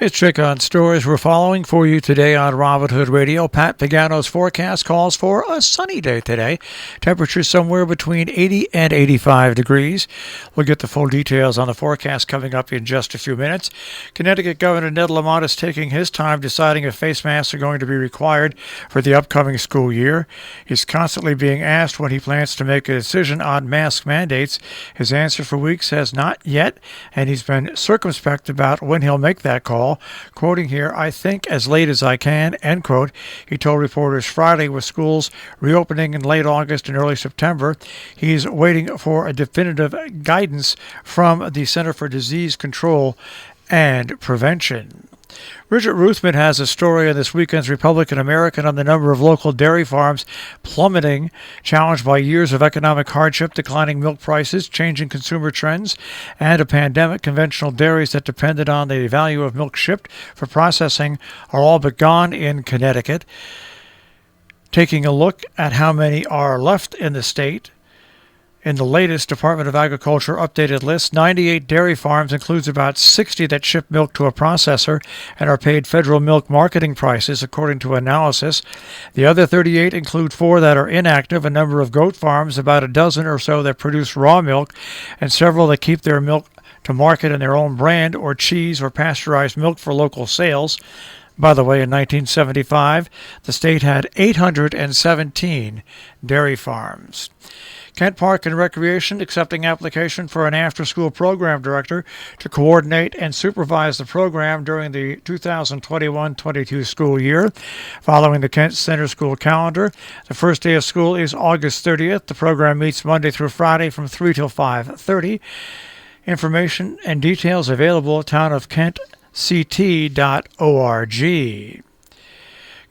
It's Trick on Stories we're following for you today on Robin Hood Radio. Pat Pagano's forecast calls for a sunny day today. Temperature somewhere between 80 and 85 degrees. We'll get the full details on the forecast coming up in just a few minutes. Connecticut Governor Ned Lamont is taking his time deciding if face masks are going to be required for the upcoming school year. He's constantly being asked when he plans to make a decision on mask mandates. His answer for weeks has not yet, and he's been circumspect about when he'll make that call. Quoting here, "I think as late as I can," end quote. He told reporters Friday with schools reopening in late August and early September. He's waiting for a definitive guidance from the Center for Disease Control and Prevention. Bridget Ruthman has a story in this weekend's Republican American on the number of local dairy farms plummeting, challenged by years of economic hardship, declining milk prices, changing consumer trends, and a pandemic. Conventional dairies that depended on the value of milk shipped for processing are all but gone in Connecticut. Taking a look at how many are left in the state, in the latest Department of Agriculture updated list, 98 dairy farms includes about 60 that ship milk to a processor and are paid federal milk marketing prices, according to analysis. The other 38 include 4 that are inactive, a number of goat farms, about a dozen or so that produce raw milk, and several that keep their milk to market in their own brand or cheese or pasteurized milk for local sales. By the way, in 1975, the state had 817 dairy farms. Kent Park and Recreation accepting application for an after-school program director to coordinate and supervise the program during the 2021-22 school year. Following the Kent Center School calendar, the first day of school is August 30th. The program meets Monday through Friday from 3 till 5:30. Information and details available at townofkentct.org.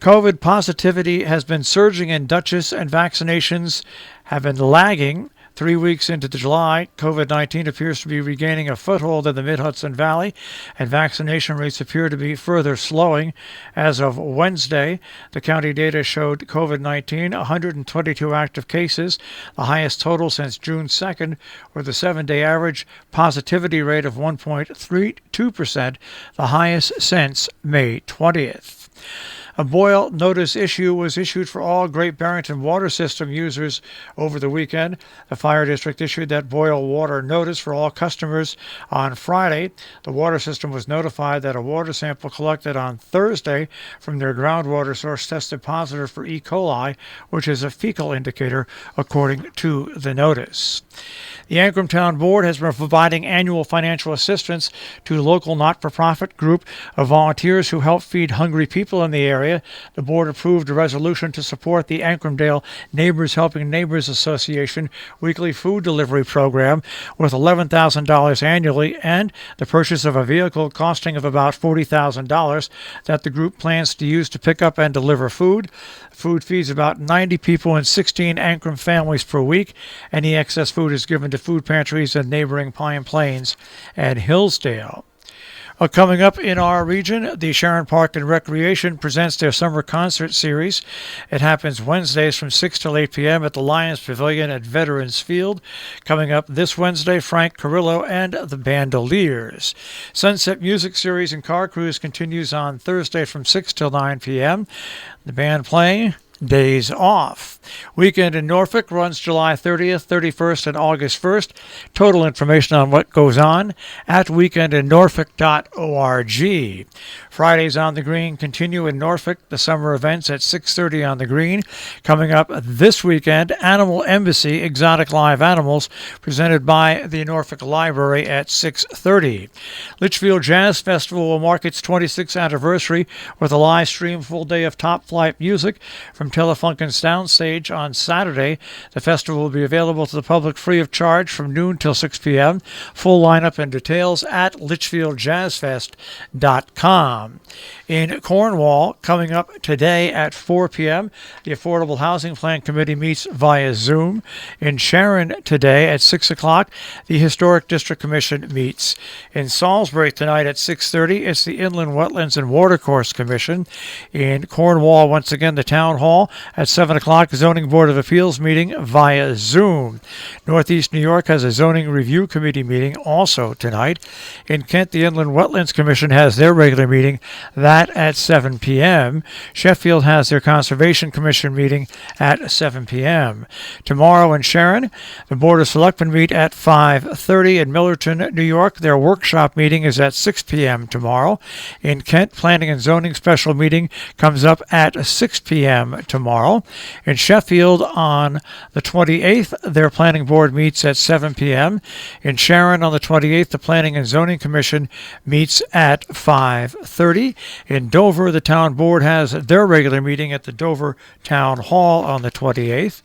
COVID positivity has been surging in Dutchess, and vaccinations have been lagging. 3 weeks into July, COVID-19 appears to be regaining a foothold in the Mid-Hudson Valley, and vaccination rates appear to be further slowing. As of Wednesday, the county data showed COVID-19, 122 active cases, the highest total since June 2nd, with a 7-day average positivity rate of 1.32%, the highest since May 20th. A boil notice issue was issued for all Great Barrington water system users over the weekend. The fire district issued that boil water notice for all customers on Friday. The water system was notified that a water sample collected on Thursday from their groundwater source tested positive for E. coli, which is a fecal indicator, according to the notice. The Ancrum Town Board has been providing annual financial assistance to the local not-for-profit group of volunteers who help feed hungry people in the area. The board approved a resolution to support the Ancrumdale Neighbors Helping Neighbors Association weekly food delivery program with $11,000 annually and the purchase of a vehicle costing of about $40,000 that the group plans to use to pick up and deliver food. Food feeds about 90 people in 16 Ancrum families per week. Any excess food is given to food pantries in neighboring Pine Plains and Hillsdale. Coming up in our region, the Sharon Park and Recreation presents their summer concert series. It happens Wednesdays from 6 till 8 p.m. at the Lions Pavilion at Veterans Field. Coming up this Wednesday, Frank Carrillo and the Bandoliers. Sunset Music Series and Car Cruise continues on Thursday from 6 till 9 p.m. The band playing Days Off. Weekend in Norfolk runs July 30th, 31st, and August 1st. Total information on what goes on at weekendinnorfolk.org. Fridays on the Green continue in Norfolk. The summer events at 6:30 on the Green. Coming up this weekend, Animal Embassy, Exotic Live Animals, presented by the Norfolk Library at 6:30. Litchfield Jazz Festival will mark its 26th anniversary with a live stream full day of top-flight music from Telefunken Soundstage on Saturday. The festival will be available to the public free of charge from noon till 6 p.m. Full lineup and details at litchfieldjazzfest.com. In Cornwall, coming up today at 4 p.m., the Affordable Housing Plan Committee meets via Zoom. In Sharon today at 6 o'clock, the Historic District Commission meets. In Salisbury tonight at 6:30, it's the Inland Wetlands and Watercourse Commission. In Cornwall, once again, the Town Hall Hall. At 7 o'clock, Zoning Board of Appeals meeting via Zoom. Northeast New York has a Zoning Review Committee meeting also tonight. In Kent, the Inland Wetlands Commission has their regular meeting, that at 7 p.m. Sheffield has their Conservation Commission meeting at 7 p.m. Tomorrow in Sharon, the Board of Selectmen meet at 5:30. In Millerton, New York, their workshop meeting is at 6 p.m. tomorrow. In Kent, Planning and Zoning special meeting comes up at 6 p.m. tomorrow. In Sheffield on the 28th, their planning board meets at 7 p.m. In Sharon on the 28th, the Planning and Zoning Commission meets at 5:30. In Dover, the town board has their regular meeting at the Dover Town Hall on the 28th.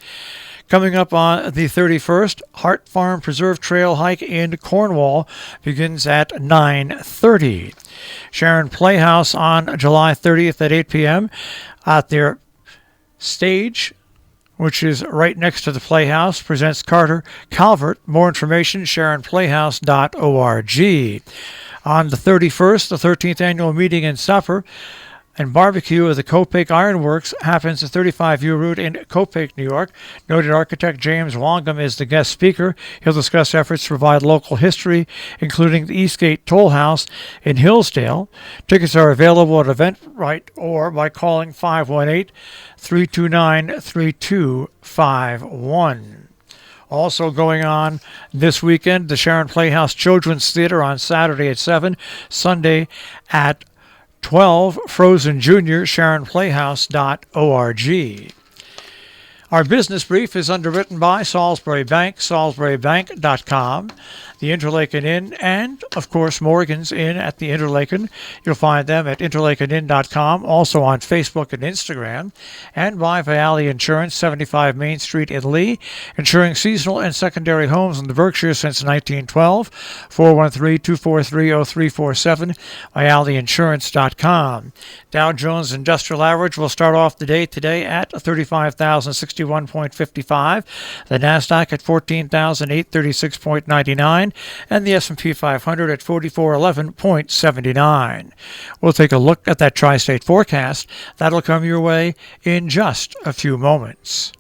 Coming up on the 31st, Hart Farm Preserve Trail hike in Cornwall begins at 9:30. Sharon Playhouse on July 30th at 8 p.m. at their stage, which is right next to the Playhouse, presents Carter Calvert. More information, sharonplayhouse.org. On the 31st, the 13th annual meeting and supper and barbecue of the Copake Ironworks happens at 35 U Route in Copake, New York. Noted architect James Wangham is the guest speaker. He'll discuss efforts to provide local history, including the Eastgate Toll House in Hillsdale. Tickets are available at Eventbrite or by calling 518-329-3251. Also going on this weekend, the Sharon Playhouse Children's Theater on Saturday at 7, Sunday at 12, Frozen Junior, sharonplayhouse.org. Our business brief is underwritten by Salisbury Bank, salisburybank.com, the Interlaken Inn, and, of course, Morgan's Inn at the Interlaken. You'll find them at interlakenin.com, also on Facebook and Instagram, and by Viale Insurance, 75 Main Street in Lee, insuring seasonal and secondary homes in the Berkshires since 1912, 413-243-0347, vialeinsurance.com. Dow Jones Industrial Average will start off the day today at 35,061.55, the NASDAQ at 14,836.99, and the S&P 500 at 4411.79. We'll take a look at that tri-state forecast. That'll come your way in just a few moments.